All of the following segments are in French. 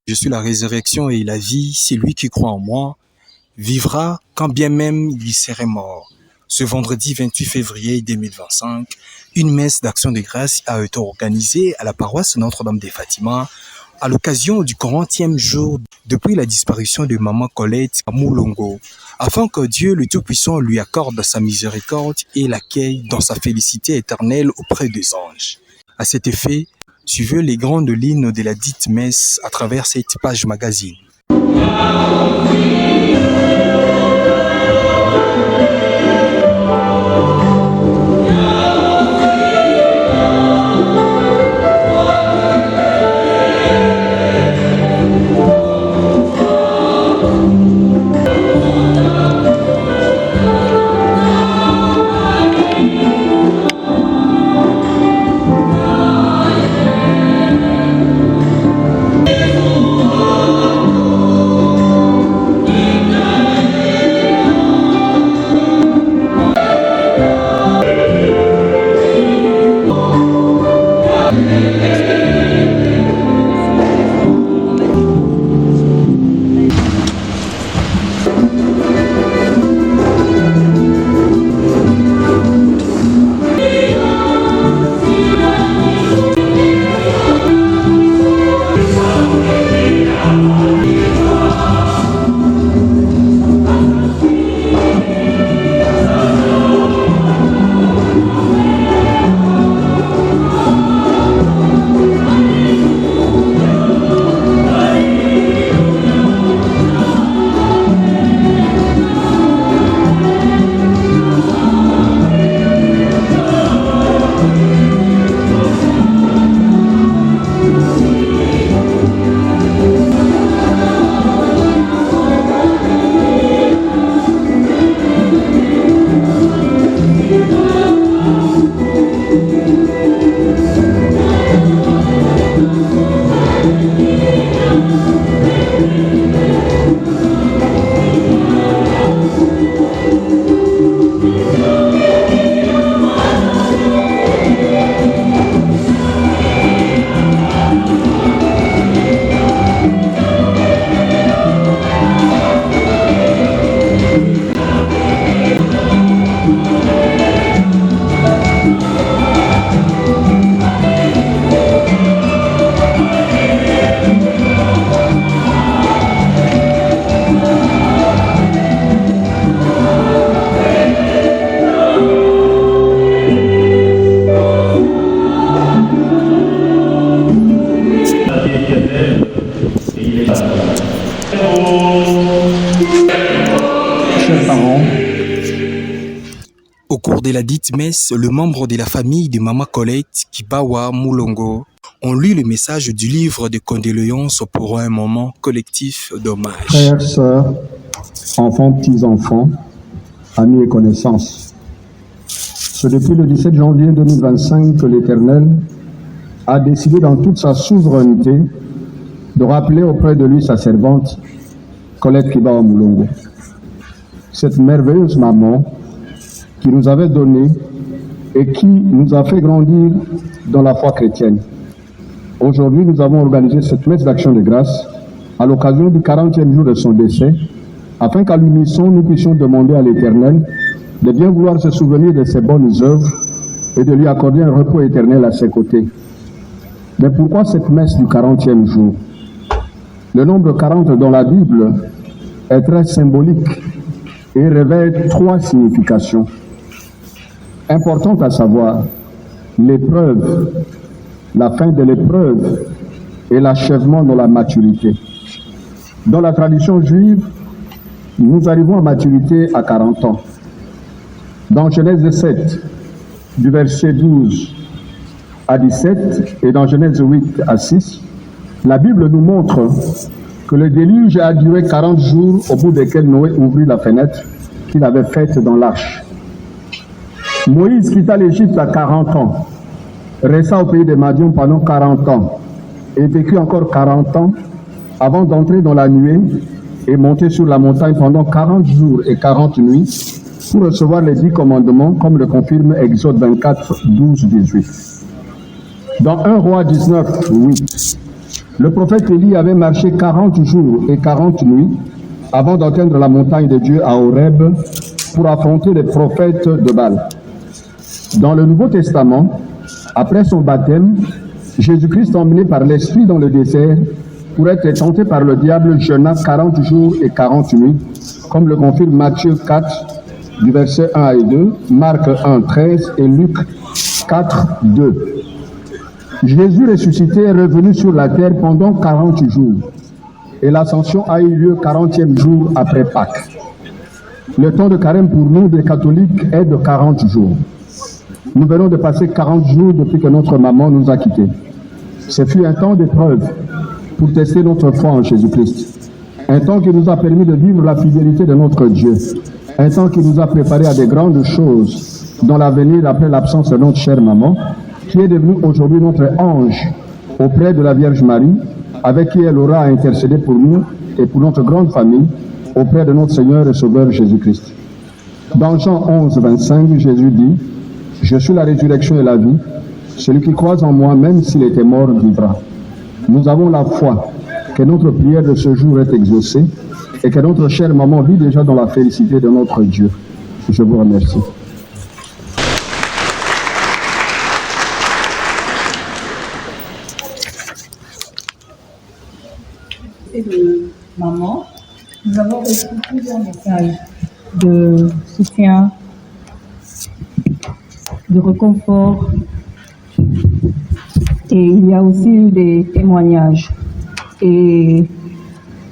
Je suis la résurrection et la vie. Celui qui croit en moi vivra quand bien même il serait mort. Ce vendredi 28 février 2025, une messe d'action de grâce a été organisée à la paroisse Notre-Dame des Fatima à l'occasion du 40e jour depuis la disparition de Maman Colette à Moulongo, afin que Dieu le Tout-Puissant lui accorde sa miséricorde et l'accueille dans sa félicité éternelle auprès des anges. À cet effet, suivez les grandes lignes de la dite messe à travers cette page magazine. Au cours de la dite messe, le membre de la famille de Maman Colette, Kibawa Moulongo, ont lu le message du livre de condoléances pour un moment collectif d'hommage. Frères, sœurs, enfants, petits-enfants, amis et connaissances, c'est depuis le 17 janvier 2025 que l'Éternel a décidé dans toute sa souveraineté de rappeler auprès de lui sa servante, Colette Kibawa Moulongo. Cette merveilleuse maman qui nous avait donné et qui nous a fait grandir dans la foi chrétienne. Aujourd'hui, nous avons organisé cette messe d'action de grâce à l'occasion du 40e jour de son décès, afin qu'à l'unisson, nous puissions demander à l'Éternel de bien vouloir se souvenir de ses bonnes œuvres et de lui accorder un repos éternel à ses côtés. Mais pourquoi cette messe du 40e jour? Le nombre 40 dans la Bible est très symbolique et révèle trois significations importantes, à savoir l'épreuve, la fin de l'épreuve et l'achèvement de la maturité. Dans la tradition juive, nous arrivons à maturité à 40 ans. Dans Genèse 7, du verset 12 à 17, et dans Genèse 8 à 6, la Bible nous montre que le déluge a duré 40 jours, au bout desquels Noé ouvrit la fenêtre qu'il avait faite dans l'arche. Moïse quitta l'Égypte à 40 ans, resta au pays de Madian pendant 40 ans, et vécut encore 40 ans avant d'entrer dans la nuée et monter sur la montagne pendant 40 jours et 40 nuits pour recevoir les 10 commandements, comme le confirme Exode 24, 12, 18. Dans 1 Roi 19, 8, Le prophète Élie avait marché 40 jours et 40 nuits avant d'atteindre la montagne de Dieu à Horeb pour affronter les prophètes de Baal. Dans le Nouveau Testament, après son baptême, Jésus-Christ emmené par l'Esprit dans le désert pour être tenté par le diable jeûna 40 jours et 40 nuits, comme le confirme Matthieu 4, du verset 1 et 2, Marc 1, 13 et Luc 4, 2. Jésus ressuscité est revenu sur la terre pendant 40 jours et l'ascension a eu lieu 40e jour après Pâques. Le temps de carême pour nous, des catholiques, est de 40 jours. Nous venons de passer 40 jours depuis que notre maman nous a quittés. Ce fut un temps d'épreuve pour tester notre foi en Jésus-Christ. Un temps qui nous a permis de vivre la fidélité de notre Dieu. Un temps qui nous a préparé à des grandes choses dans l'avenir après l'absence de notre chère maman, qui est devenue aujourd'hui notre ange auprès de la Vierge Marie, avec qui elle aura intercédé pour nous et pour notre grande famille, auprès de notre Seigneur et Sauveur Jésus-Christ. Dans Jean 11, 25, Jésus dit « Je suis la résurrection et la vie. Celui qui croit en moi, même s'il était mort, vivra. » Nous avons la foi que notre prière de ce jour est exaucée et que notre chère maman vit déjà dans la félicité de notre Dieu. Je vous remercie. De maman, nous avons reçu plusieurs messages de soutien, de réconfort, et il y a aussi eu des témoignages. Et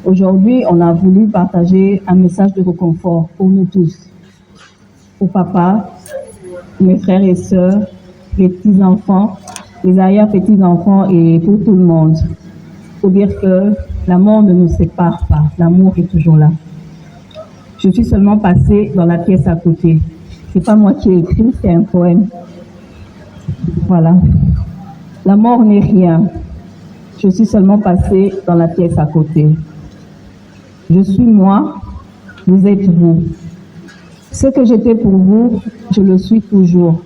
aujourd'hui, on a voulu partager un message de réconfort pour nous tous, au papa, mes frères et sœurs, les petits-enfants, les arrière-petits-enfants et pour tout le monde. Pour dire que la mort ne nous sépare pas, l'amour est toujours là. Je suis seulement passée dans la pièce à côté. C'est pas moi qui ai écrit, c'est un poème. Voilà. La mort n'est rien. Je suis seulement passée dans la pièce à côté. Je suis moi, vous êtes vous. Ce que j'étais pour vous, je le suis toujours.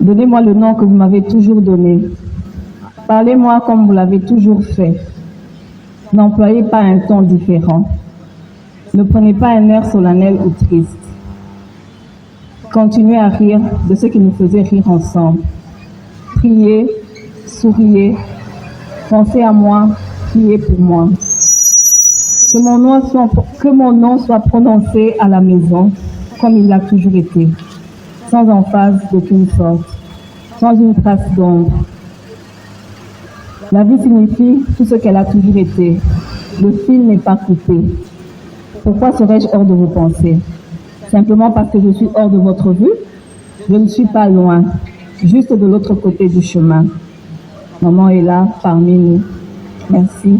Donnez-moi le nom que vous m'avez toujours donné. Parlez-moi comme vous l'avez toujours fait. N'employez pas un ton différent. Ne prenez pas un air solennel ou triste. Continuez à rire de ce qui nous faisait rire ensemble. Priez, souriez, pensez à moi, priez pour moi. Que mon nom soit prononcé à la maison comme il l'a toujours été, sans emphase d'aucune sorte, sans une trace d'ombre. La vie signifie tout ce qu'elle a toujours été. Le fil n'est pas coupé. Pourquoi serais-je hors de vos pensées? Simplement parce que je suis hors de votre vue? Je ne suis pas loin, juste de l'autre côté du chemin. Maman est là, parmi nous. Merci.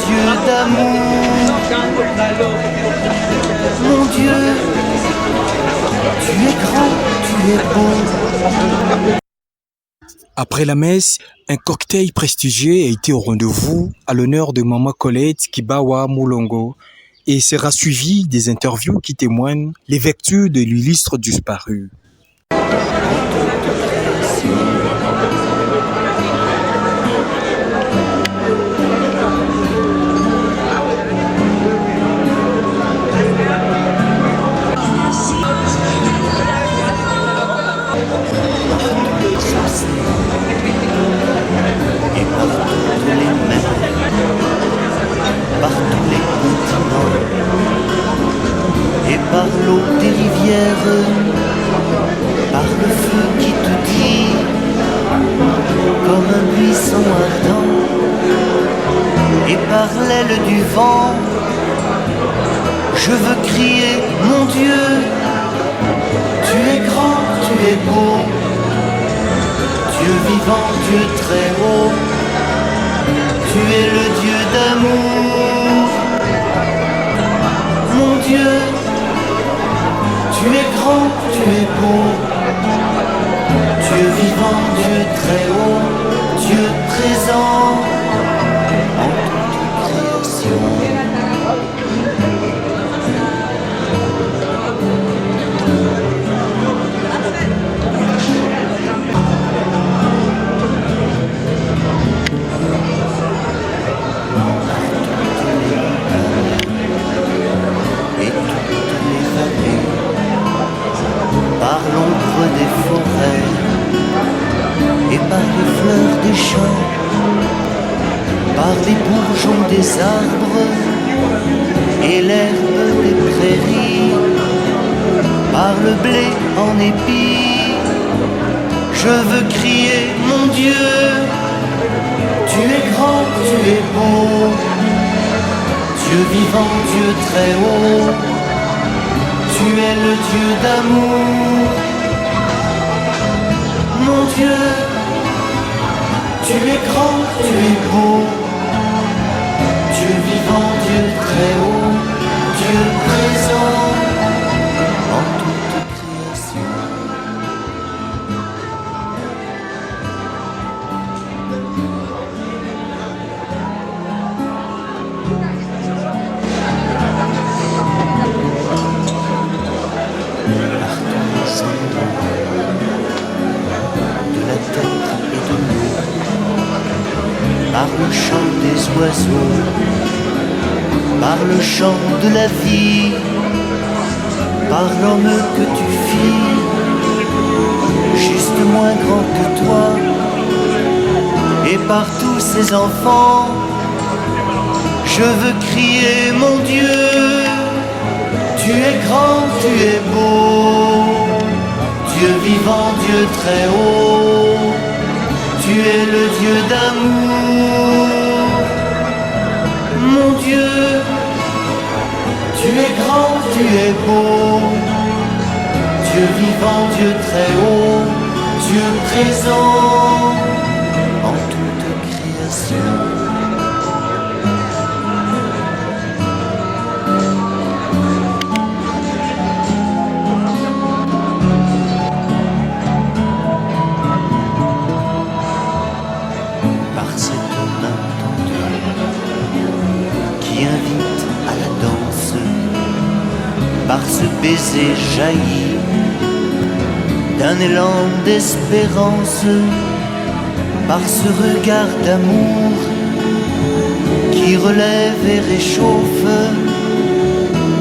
Dieu d'amour. Mon Dieu, tu es grand, tu es beau. Après la messe, un cocktail prestigieux a été au rendez-vous à l'honneur de Maman Colette Kibawa Moulongo et sera suivi des interviews qui témoignent les vertus de l'illustre disparu. Et par toutes les mers, par tous les continents, et par l'eau des rivières, par le feu qui te dit, comme un buisson ardent, et par l'aile du vent, je veux crier, mon Dieu, tu es grand, tu es beau. Dieu vivant, Dieu très haut, tu es le Dieu d'amour. Mon Dieu, tu es grand, tu es beau. Dieu vivant, Dieu très haut, Dieu présent en toute création. Par l'ombre des forêts et par les fleurs des champs, par les bourgeons des arbres et l'herbe des prairies, par le blé en épis, je veux crier, mon Dieu, tu es grand, tu es beau, Dieu vivant, Dieu très haut. Tu es le Dieu d'amour, mon Dieu, tu es grand, tu es beau, Dieu vivant, Dieu très haut, Dieu présent en toute création. De la terre et de l'eau, par le chant des oiseaux, par le chant de la vie, par l'homme que tu fis, juste moins grand que toi, et par tous ces enfants, je veux crier, mon Dieu, tu es grand, tu es beau, Dieu vivant, Dieu très haut, tu es le Dieu d'amour. Mon Dieu, tu es grand, tu es beau, Dieu vivant, Dieu très haut, Dieu présent en toute création. Par cette main tendue qui invite à la danse, par ce baiser jailli d'un élan d'espérance, par ce regard d'amour qui relève et réchauffe,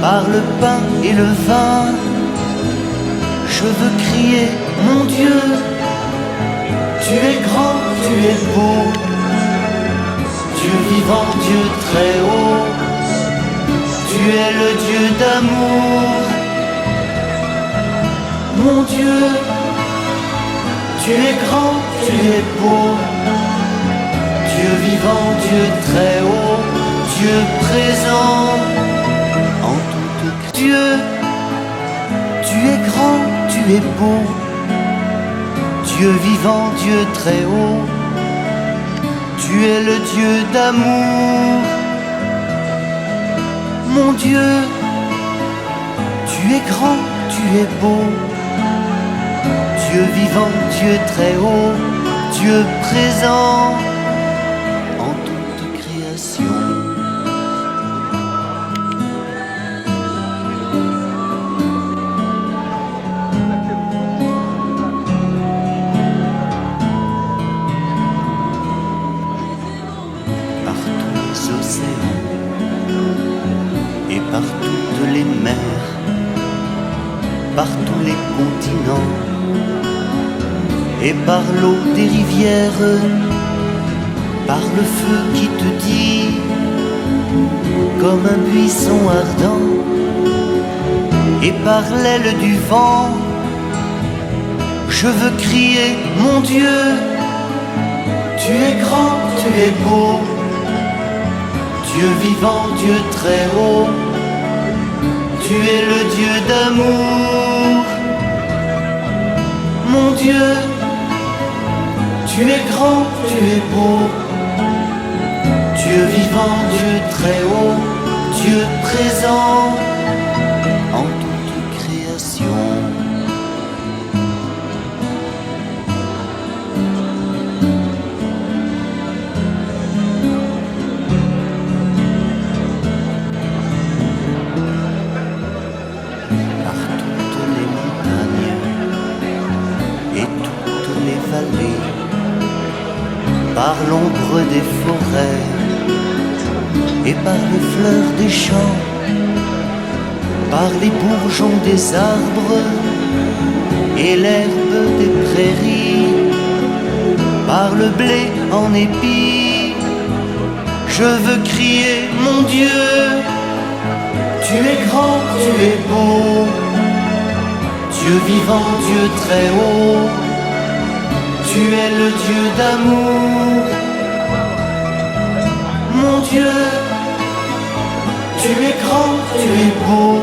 par le pain et le vin, je veux crier, mon Dieu, tu es grand, tu es beau, Dieu vivant, Dieu très haut, tu es le Dieu d'amour. Mon Dieu, tu es grand, tu es beau, Dieu vivant, Dieu très haut, Dieu présent en toute création. Dieu, tu es grand, tu es beau, Dieu vivant, Dieu très haut, tu es le Dieu d'amour. mon Dieu, tu es grand, tu es beau, Dieu vivant, Dieu très haut, Dieu présent en toute création. Par tous les océans et par toutes les mers, par tous les continents et par l'eau des rivières, par le feu qui te dit comme un buisson ardent, et par l'aile du vent, je veux crier mon Dieu, tu es grand, tu es beau, Dieu vivant, Dieu très haut, tu es le Dieu d'amour, mon Dieu, tu es grand, tu es beau, Dieu vivant, Dieu très haut, Dieu présent en toute création. Par toutes les montagnes et toutes les vallées, par l'ombre des forêts et par les fleurs des champs, par les bourgeons des arbres et l'herbe des prairies, par le blé en épi, je veux crier mon Dieu, tu es grand, tu es beau, Dieu vivant, Dieu très haut, tu es le Dieu d'amour, mon Dieu, tu es grand, tu es beau,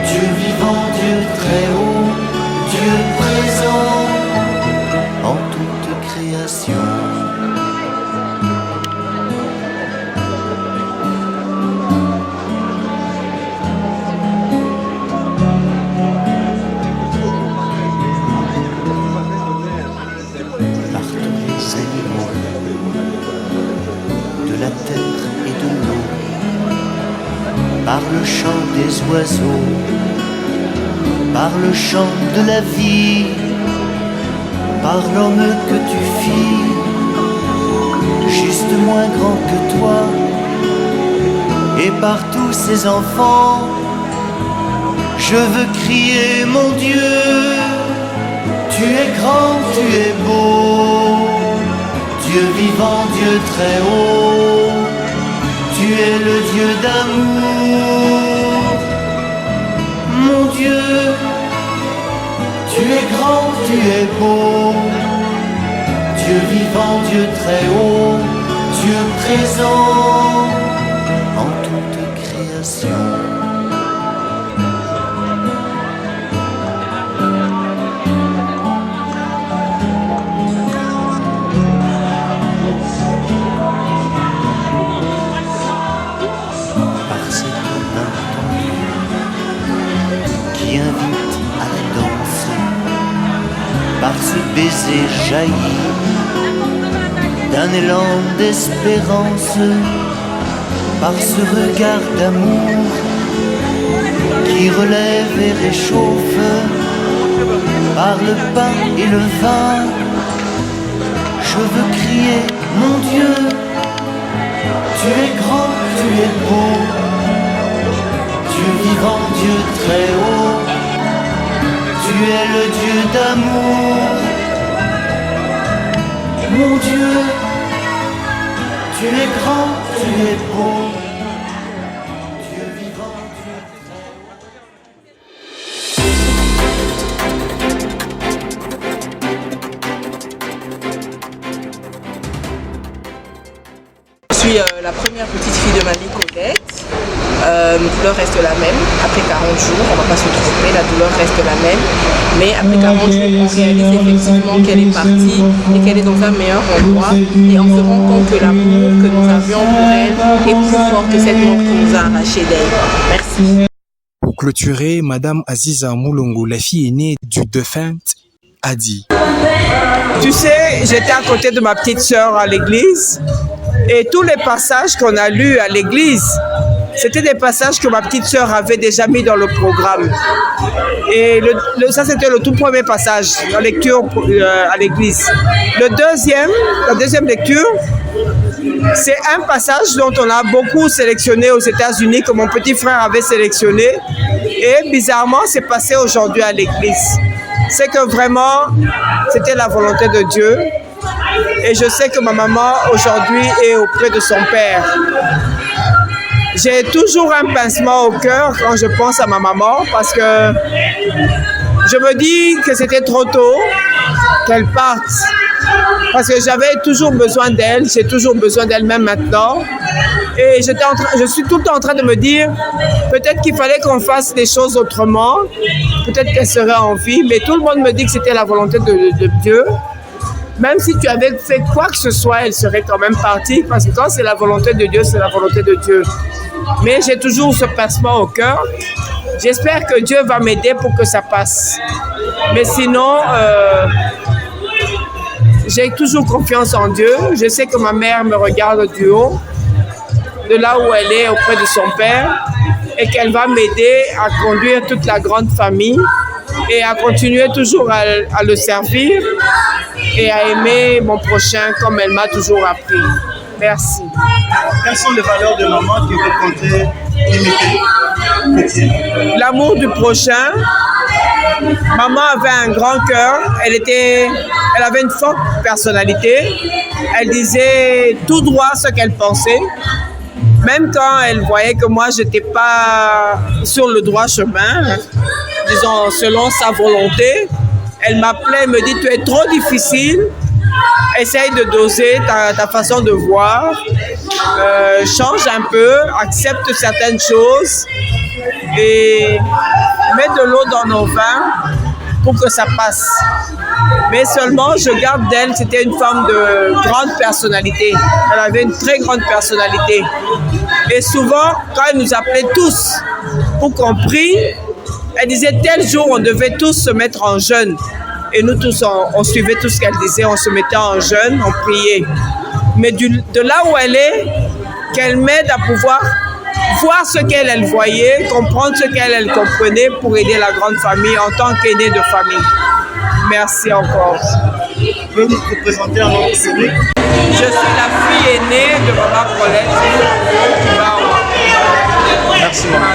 Dieu vivant, Dieu très haut, Dieu présent en toute création. Par tous les animaux de la terre et de l'eau, par le chant des oiseaux, par le chant de la vie, par l'homme que tu fis, juste moins grand que toi, et par tous ces enfants, je veux crier mon Dieu, tu es grand, tu es beau, Dieu vivant, Dieu très haut, tu es le Dieu d'amour, mon Dieu, tu es grand, tu es beau, Dieu vivant, Dieu très haut, Dieu présent en toute création. Par cette main tendue qui invite à la danse, par ce baiser jailli d'un élan d'espérance, par ce regard d'amour qui relève et réchauffe, par le pain et le vin, je veux crier mon Dieu, tu es grand, tu es beau, Dieu vivant, Dieu très haut, tu es le Dieu d'amour, mon Dieu, tu es grand, tu es beau, Dieu vivant, Dieu très haut. Je suis la première petite fille de mamie Colette. La douleur reste la même. Après 40 jours, on ne va pas se tromper, la douleur reste la même. Mais après 40 jours, on réalise effectivement qu'elle est partie et qu'elle est dans un meilleur endroit. Et on se rend compte que l'amour que nous avions pour elle est plus fort que cette mort qu'on nous a arraché d'elle. Merci. Pour clôturer, Madame Aziza Moulongo, la fille aînée du défunt, a dit: Tu sais, j'étais à côté de ma petite sœur à l'église et tous les passages qu'on a lus à l'église, c'était des passages que ma petite sœur avait déjà mis dans le programme. Et ça, c'était le tout premier passage, la lecture à l'église. La deuxième lecture, c'est un passage dont on a beaucoup sélectionné aux États-Unis, que mon petit frère avait sélectionné. Et bizarrement, c'est passé aujourd'hui à l'église. C'est que vraiment, c'était la volonté de Dieu. Et je sais que ma maman, aujourd'hui, est auprès de son père. J'ai toujours un pincement au cœur quand je pense à ma maman parce que je me dis que c'était trop tôt qu'elle parte. Parce que j'avais toujours besoin d'elle, j'ai toujours besoin d'elle même maintenant. Et je suis tout le temps en train de me dire, peut-être qu'il fallait qu'on fasse les choses autrement, peut-être qu'elle serait en vie, mais tout le monde me dit que c'était la volonté de Dieu. Même si tu avais fait quoi que ce soit, elle serait quand même partie, parce que quand c'est la volonté de Dieu, c'est la volonté de Dieu. Mais j'ai toujours ce pincement au cœur. J'espère que Dieu va m'aider pour que ça passe. Mais sinon, j'ai toujours confiance en Dieu. Je sais que ma mère me regarde du haut, de là où elle est auprès de son père, et qu'elle va m'aider à conduire toute la grande famille et à continuer toujours à le servir et à aimer mon prochain comme elle m'a toujours appris. Merci. Quelles sont les valeurs de maman que vous comptez imiter? L'amour du prochain. Maman avait un grand cœur. Elle avait une forte personnalité. Elle disait tout droit ce qu'elle pensait. Même quand elle voyait que moi, je n'étais pas sur le droit chemin, disons, selon sa volonté, elle m'appelait et me dit, tu es trop difficile, essaye de doser ta façon de voir, change un peu, accepte certaines choses et mets de l'eau dans nos vins pour que ça passe. Mais seulement, je garde d'elle, c'était une femme de grande personnalité. Elle avait une très grande personnalité. Et souvent, quand elle nous appelait tous pour qu'on prie, elle disait tel jour, on devait tous se mettre en jeûne. Et nous tous, on suivait tout ce qu'elle disait, on se mettait en jeûne, on priait. Mais de là où elle est, qu'elle m'aide à pouvoir voir ce qu'elle voyait, comprendre ce qu'elle comprenait pour aider la grande famille en tant qu'aînée de famille. Merci encore. Pouvez-vous vous présenter à notre public? Je suis la fille aînée de Maman Paulette. Merci, maman.